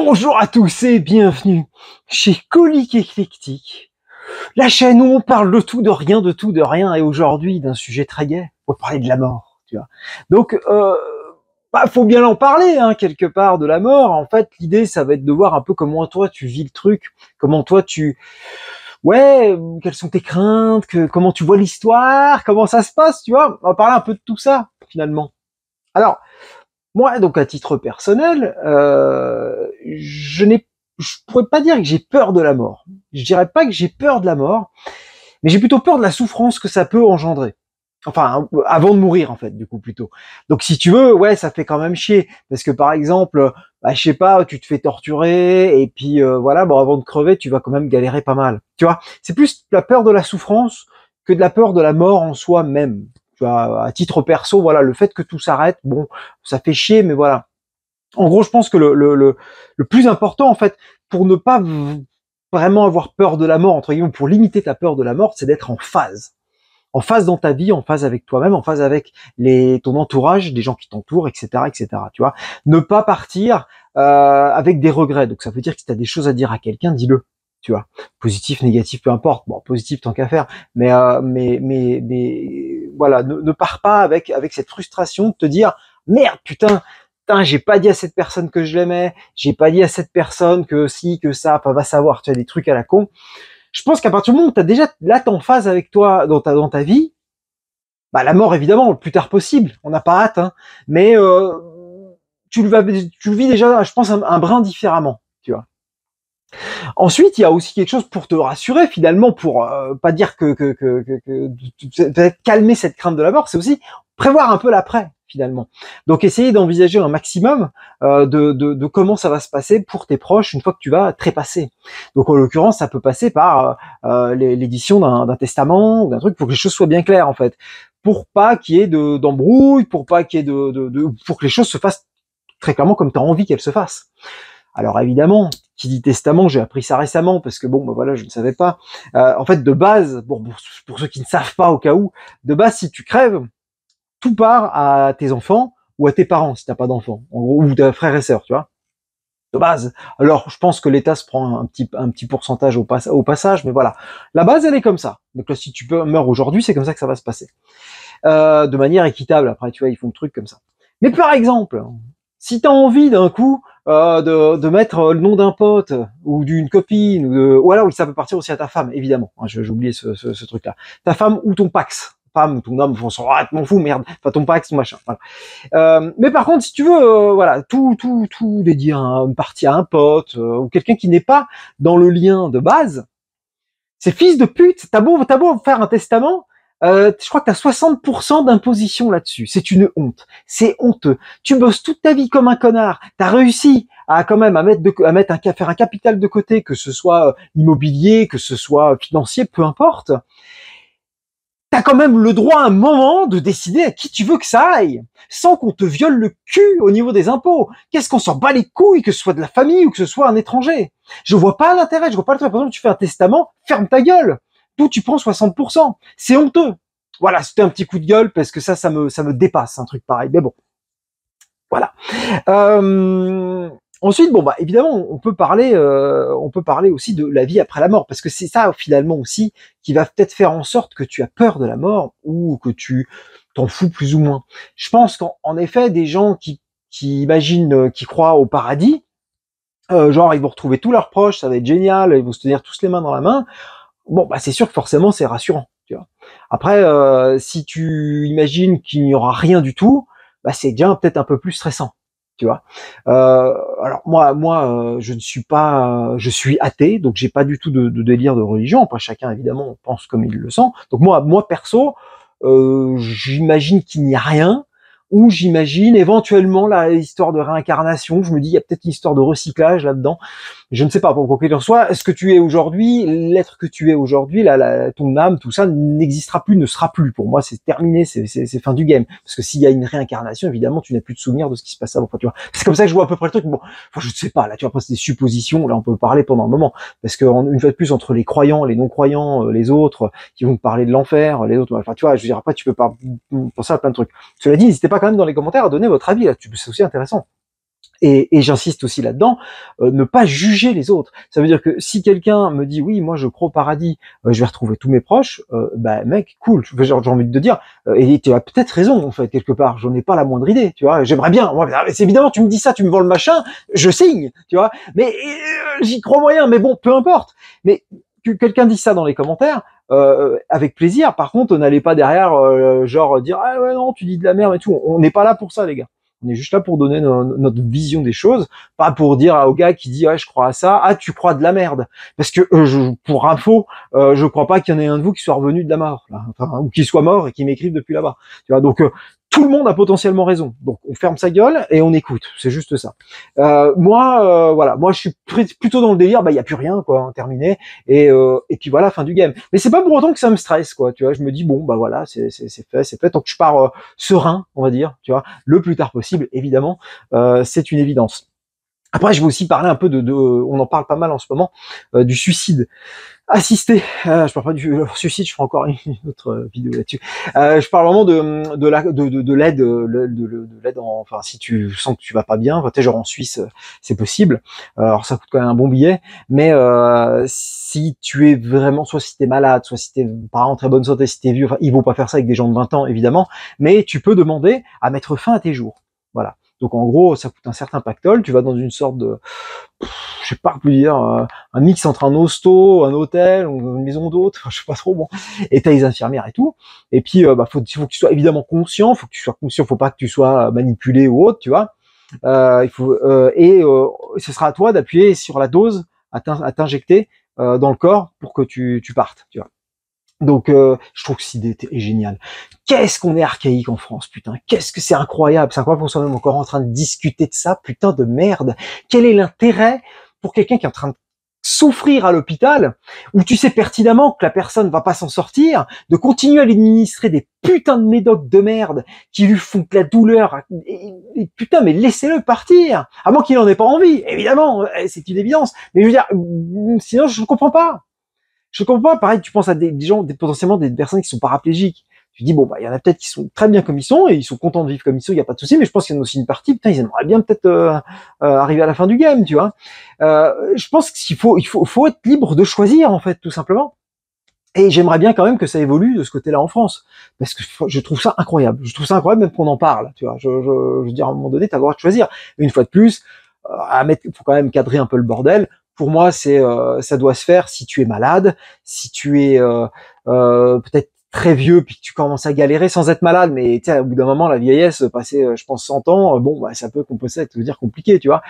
Bonjour à tous et bienvenue chez Colique Éclectique, la chaîne où on parle de tout, de rien, et aujourd'hui d'un sujet très gai, on va parler de la mort, tu vois. Donc, faut bien en parler, hein, quelque part, de la mort. En fait, l'idée, ça va être de voir un peu comment toi tu vis le truc, comment toi quelles sont tes craintes, comment tu vois l'histoire, comment ça se passe, tu vois. On va parler un peu de tout ça, finalement. Alors, moi, donc à titre personnel, je pourrais pas dire que j'ai peur de la mort. Je dirais pas que j'ai peur de la mort, mais j'ai plutôt peur de la souffrance que ça peut engendrer. Enfin, avant de mourir, en fait, du coup, plutôt. Donc, si tu veux, ouais, ça fait quand même chier. Parce que, par exemple, je sais pas, tu te fais torturer, et puis, voilà, bon, avant de crever, tu vas quand même galérer pas mal. Tu vois, c'est plus la peur de la souffrance que de la peur de la mort en soi-même. Tu vois, à titre perso, voilà, le fait que tout s'arrête, bon, ça fait chier, mais voilà. En gros, je pense que le plus important, en fait, pour ne pas vraiment avoir peur de la mort, entre guillemets, pour limiter ta peur de la mort, c'est d'être en phase. En phase dans ta vie, en phase avec toi-même, en phase avec ton entourage, des gens qui t'entourent, etc., etc. Tu vois, ne pas partir avec des regrets. Donc ça veut dire que si tu as des choses à dire à quelqu'un, dis-le. Tu vois, positif, négatif, peu importe. Bon, positif tant qu'à faire. Mais voilà, ne pars pas avec cette frustration de te dire merde, putain, j'ai pas dit à cette personne que je l'aimais, j'ai pas dit à cette personne que si, que ça, pas va savoir. Tu as des trucs à la con. Je pense qu'à partir du moment où t'as déjà là t'es en phase avec toi dans ta vie, bah la mort évidemment le plus tard possible, on n'a pas hâte, hein, mais tu le vis déjà, je pense un brin différemment, tu vois. Ensuite, il y a aussi quelque chose pour te rassurer finalement, pour pas dire que peut-être calmer cette crainte de la mort, c'est aussi prévoir un peu l'après finalement. Donc essayer d'envisager un maximum de comment ça va se passer pour tes proches une fois que tu vas trépasser. Donc en l'occurrence, ça peut passer par l'édition d'un testament ou d'un truc pour que les choses soient bien claires en fait, pour pas qu'il y ait d'embrouille, pour pas qu'il y ait pour que les choses se fassent très clairement comme tu as envie qu'elles se fassent. Alors évidemment, qui dit testament, j'ai appris ça récemment parce que bon, bah voilà, je ne savais pas. En fait, de base, bon, pour ceux qui ne savent pas au cas où, de base, si tu crèves, tout part à tes enfants ou à tes parents si t'as pas d'enfants, en gros, ou tes frères et sœurs, tu vois, de base. Alors, je pense que l'État se prend un petit pourcentage au passage, mais voilà, la base elle est comme ça. Donc là, si tu meurs aujourd'hui, c'est comme ça que ça va se passer, de manière équitable. Après, tu vois, ils font le truc comme ça. Mais par exemple, si t'as envie d'un coup de mettre le nom d'un pote ou d'une copine, ou alors oui, ça peut partir aussi à ta femme, évidemment. J'ai oublié ce truc-là. Ta femme ou ton pax, femme ou ton homme, on s'en m'en fous, merde. Enfin, ton pax, machin. Voilà. Mais par contre, si tu veux, voilà, tout dédié à une partie à un pote ou quelqu'un qui n'est pas dans le lien de base, c'est fils de pute. T'as beau faire un testament. Je crois que tu as 60% d'imposition là-dessus. C'est une honte. C'est honteux. Tu bosses toute ta vie comme un connard. Tu as réussi à quand même faire un capital de côté, que ce soit immobilier, que ce soit financier, peu importe. T'as quand même le droit à un moment de décider à qui tu veux que ça aille, sans qu'on te viole le cul au niveau des impôts. Qu'est-ce qu'on s'en bat les couilles, que ce soit de la famille ou que ce soit un étranger. Je vois pas l'intérêt, je vois pas l'intérêt. Par exemple, tu fais un testament, ferme ta gueule. D'où tu prends 60%. C'est honteux. Voilà, c'était un petit coup de gueule parce que ça me dépasse, un truc pareil. Mais bon, voilà. Ensuite, bon bah évidemment, on peut parler aussi de la vie après la mort, parce que c'est ça finalement aussi qui va peut-être faire en sorte que tu as peur de la mort ou que tu t'en fous plus ou moins. Je pense qu'en effet, des gens qui imaginent, qui croient au paradis, genre ils vont retrouver tous leurs proches, ça va être génial, ils vont se tenir tous les mains dans la main. Bon bah c'est sûr que forcément c'est rassurant, tu vois. Après, si tu imagines qu'il n'y aura rien du tout, bah c'est déjà peut-être un peu plus stressant, tu vois. Alors moi, je ne suis pas, je suis athée, donc j'ai pas du tout de délire de religion. Après, chacun évidemment pense comme il le sent. Donc moi perso, j'imagine qu'il n'y a rien, ou j'imagine éventuellement la histoire de réincarnation. Je me dis il y a peut-être une histoire de recyclage là-dedans. Je ne sais pas, pour quoi qu'il en soit, ce que tu es aujourd'hui, l'être que tu es aujourd'hui, ton âme, tout ça n'existera plus, ne sera plus. Pour moi, c'est terminé, c'est fin du game. Parce que s'il y a une réincarnation, évidemment, tu n'as plus de souvenir de ce qui se passe avant. Enfin, tu vois, c'est comme ça que je vois à peu près le truc. Bon, enfin, je ne sais pas, là, tu vois, après, c'est des suppositions, là, on peut parler pendant un moment. Parce que, une fois de plus, entre les croyants, les non-croyants, les autres, qui vont te parler de l'enfer, les autres, enfin, tu vois, je veux dire, après, tu peux pas penser à plein de trucs. Cela dit, n'hésitez pas quand même dans les commentaires à donner votre avis, là, c'est aussi intéressant. Et j'insiste aussi là-dedans, ne pas juger les autres. Ça veut dire que si quelqu'un me dit oui, moi je crois au paradis, je vais retrouver tous mes proches, bah mec, cool. J'ai envie de te dire, et tu as peut-être raison en fait quelque part. J'en ai pas la moindre idée, tu vois. J'aimerais bien. Moi, c'est évidemment, tu me dis ça, tu me vends le machin, je signe, tu vois. Mais j'y crois moyen. Mais bon, peu importe. Mais que quelqu'un dise ça dans les commentaires. Avec plaisir. Par contre, n'allez pas derrière, genre dire ah ouais non, tu dis de la merde et tout. On n'est pas là pour ça, les gars. On est juste là pour donner notre vision des choses, pas pour dire au gars qui dit ouais je crois à ça, ah tu crois de la merde. Parce que pour info, je crois pas qu'il y en ait un de vous qui soit revenu de la mort, là. Enfin, ou qui soit mort et qui m'écrive depuis là-bas. Tu vois, donc tout le monde a potentiellement raison. Donc on ferme sa gueule et on écoute. C'est juste ça. Voilà, moi je suis plutôt dans le délire, bah il y a plus rien quoi, hein, terminé. Et puis voilà, fin du game. Mais c'est pas pour autant que ça me stresse quoi. Tu vois, je me dis bon bah voilà, c'est fait. Donc je pars serein, on va dire. Tu vois, le plus tard possible, évidemment. C'est une évidence. Après, je vais aussi parler un peu on en parle pas mal en ce moment, du suicide assisté. Je parle pas du suicide, je ferai encore une autre vidéo là-dessus. Je parle vraiment de l'aide, de l'aide. Enfin, si tu sens que tu vas pas bien, tu sais, genre en Suisse, c'est possible. Alors ça coûte quand même un bon billet, mais si tu es vraiment, soit si t'es malade, soit si t'es pas en très bonne santé, si t'es vieux, enfin, ils vont pas faire ça avec des gens de 20 ans évidemment, mais tu peux demander à mettre fin à tes jours. Voilà. Donc en gros, ça coûte un certain pactole. Tu vas dans une sorte de, je sais pas comment dire, un mix entre un hosto, un hôtel, ou une maison d'hôte, je sais pas trop bon. Et t'as les infirmières et tout. Et puis, faut que tu sois évidemment conscient. Faut que tu sois conscient. Faut pas que tu sois manipulé ou autre, tu vois. Ce sera à toi d'appuyer sur la dose à t'injecter dans le corps pour que tu partes, tu vois. Donc, je trouve que cette idée est géniale. Qu'est-ce qu'on est archaïque en France, putain. Qu'est-ce que c'est incroyable. C'est incroyable qu'on soit même encore en train de discuter de ça, putain de merde. Quel est l'intérêt pour quelqu'un qui est en train de souffrir à l'hôpital, où tu sais pertinemment que la personne va pas s'en sortir, de continuer à lui administrer des putains de médocs de merde qui lui font de la douleur. Et putain, mais laissez-le partir. À moins qu'il en ait pas envie. Évidemment, c'est une évidence. Mais je veux dire, sinon, je ne comprends pas. Je comprends pas, pareil, tu penses à des gens, potentiellement des personnes qui sont paraplégiques. Tu dis, bon, bah, il y en a peut-être qui sont très bien comme ils sont, et ils sont contents de vivre comme ils sont, il n'y a pas de souci, mais je pense qu'il y en a aussi une partie, putain, ils aimeraient bien peut-être arriver à la fin du game, tu vois. Je pense qu'il faut être libre de choisir, en fait, tout simplement. Et j'aimerais bien quand même que ça évolue de ce côté-là en France, parce que je trouve ça incroyable. Je trouve ça incroyable même qu'on en parle, tu vois. Je veux dire, à un moment donné, t'as le droit de choisir. Une fois de plus, faut quand même cadrer un peu le bordel. Pour moi, ça doit se faire si tu es malade, si tu es peut-être très vieux puis que tu commences à galérer sans être malade, mais tu sais, au bout d'un moment, la vieillesse, passer, je pense, 100 ans, bon, bah, ça peut être dire compliqué, tu vois.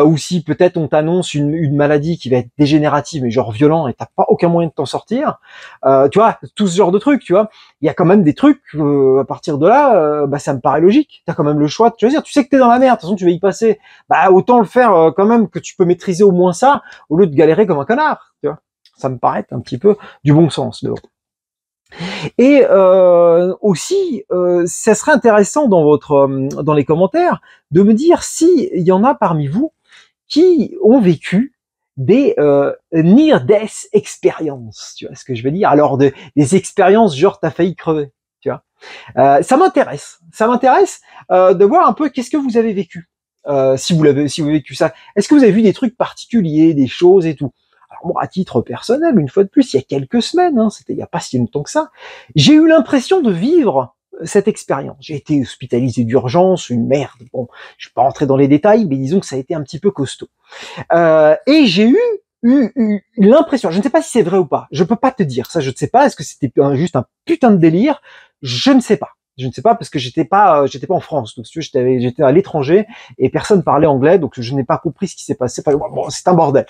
Ou si peut-être on t'annonce une maladie qui va être dégénérative, mais genre violent, et t'as pas aucun moyen de t'en sortir, tu vois, tout ce genre de trucs, tu vois. Il y a quand même des trucs, à partir de là, bah, ça me paraît logique. T'as quand même le choix de choisir. Tu sais que t'es dans la merde, de toute façon, tu vas y passer. Bah, autant le faire quand même que tu peux maîtriser au moins ça, au lieu de galérer comme un connard, tu vois. Ça me paraît un petit peu du bon sens, mais bon. Et aussi, ça serait intéressant dans les commentaires de me dire si il y en a parmi vous qui ont vécu des near-death experiences, tu vois ce que je veux dire. Alors des expériences genre t'as failli crever, tu vois. Ça m'intéresse de voir un peu qu'est-ce que vous avez vécu, si vous avez vécu ça. Est-ce que vous avez vu des trucs particuliers, des choses et tout. Alors moi, à titre personnel, une fois de plus, il y a quelques semaines, hein, c'était il y a pas si longtemps que ça, j'ai eu l'impression de vivre cette expérience. J'ai été hospitalisé d'urgence, une merde. Bon, je vais pas rentrer dans les détails, mais disons que ça a été un petit peu costaud. Et j'ai eu l'impression, je ne sais pas si c'est vrai ou pas, je peux pas te dire, ça je ne sais pas, est-ce que c'était juste un putain de délire, je ne sais pas. Je ne sais pas parce que j'étais pas en France, donc si tu veux, j'étais à l'étranger et personne parlait anglais, donc je n'ai pas compris ce qui s'est passé. Bon, c'est un bordel.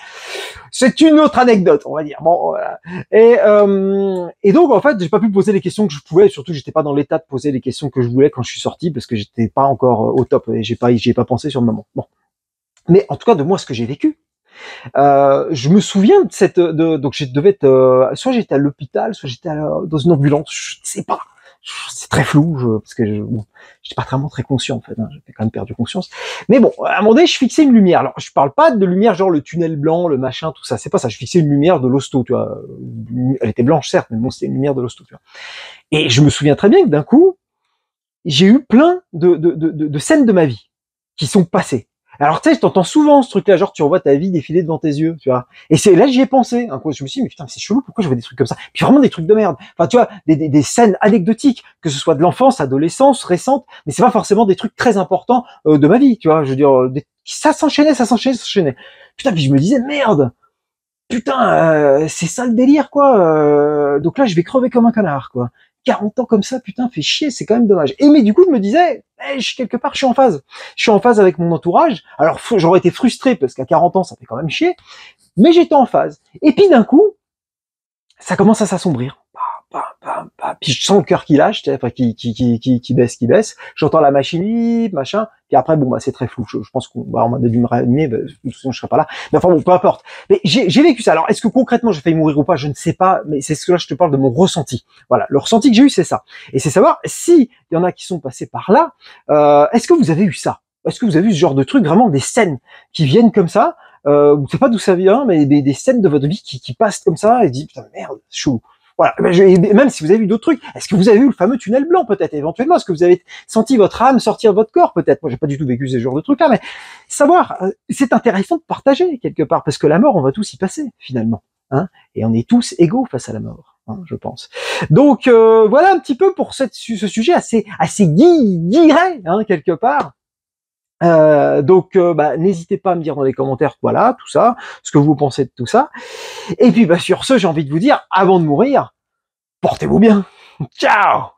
C'est une autre anecdote, on va dire. Bon, voilà. Et donc en fait, j'ai pas pu poser les questions que je pouvais, et surtout j'étais pas dans l'état de poser les questions que je voulais quand je suis sorti parce que j'étais pas encore au top et j'y ai pas pensé sur le moment. Bon, mais en tout cas de moi ce que j'ai vécu. Je me souviens donc je devais être soit j'étais à l'hôpital, soit j'étais dans une ambulance, je ne sais pas. C'est très flou, parce que j'étais pas vraiment très conscient en fait, hein, j'avais quand même perdu conscience. Mais bon, à un moment donné, je fixais une lumière. Alors, je parle pas de lumière genre le tunnel blanc, le machin, tout ça. C'est pas ça. Je fixais une lumière de l'hosto, tu vois. Elle était blanche certes, mais bon, c'était une lumière de l'hosto, tu vois. Et je me souviens très bien que d'un coup, j'ai eu plein de scènes de ma vie qui sont passées. Alors tu sais, je t'entends souvent ce truc-là, genre tu revois ta vie défiler devant tes yeux, tu vois. Et c'est là j'y ai pensé. Hein, quoi. Je me suis dit, mais putain, c'est chelou, pourquoi je vois des trucs comme ça? Puis vraiment des trucs de merde. Enfin, tu vois, des scènes anecdotiques, que ce soit de l'enfance, adolescence, récente, mais c'est pas forcément des trucs très importants de ma vie, tu vois. Je veux dire, ça s'enchaînait, ça s'enchaînait, ça s'enchaînait. Putain, puis je me disais, merde, putain, c'est ça le délire, quoi. Donc là, je vais crever comme un connard, quoi. 40 ans comme ça, putain, fait chier, c'est quand même dommage. Et mais du coup, je me disais, quelque part, je suis en phase. Je suis en phase avec mon entourage. Alors, j'aurais été frustré parce qu'à 40 ans, ça fait quand même chier. Mais j'étais en phase. Et puis d'un coup, ça commence à s'assombrir. Puis je sens le cœur qui lâche, enfin, qui baisse. J'entends la machine, machin. Puis après, bon, bah, c'est très flou. Je pense qu'on m'a dû me ramener, sinon je serais pas là. Mais enfin bon, peu importe. Mais j'ai vécu ça. Alors, est-ce que concrètement j'ai failli mourir ou pas? Je ne sais pas. Mais c'est ce que là, je te parle de mon ressenti. Voilà, le ressenti que j'ai eu, c'est ça. Et c'est savoir si il y en a qui sont passés par là. Est-ce que vous avez eu ça? Est-ce que vous avez eu ce genre de truc, vraiment des scènes qui viennent comme ça? Vous ne savez pas d'où ça vient, mais des scènes de votre vie qui passent comme ça et dit putain merde, chou. Voilà. Même si vous avez vu d'autres trucs, est-ce que vous avez vu le fameux tunnel blanc peut-être éventuellement? Est-ce que vous avez senti votre âme sortir de votre corps peut-être? Moi, j'ai pas du tout vécu ce genre de trucs-là, mais savoir, c'est intéressant de partager quelque part parce que la mort, on va tous y passer finalement, hein, et on est tous égaux face à la mort, hein, je pense. Donc voilà un petit peu pour ce sujet assez guiré, hein, quelque part. Donc n'hésitez pas à me dire dans les commentaires, voilà, tout ça, ce que vous pensez de tout ça. Et puis sur ce, j'ai envie de vous dire, avant de mourir, portez-vous bien. Ciao!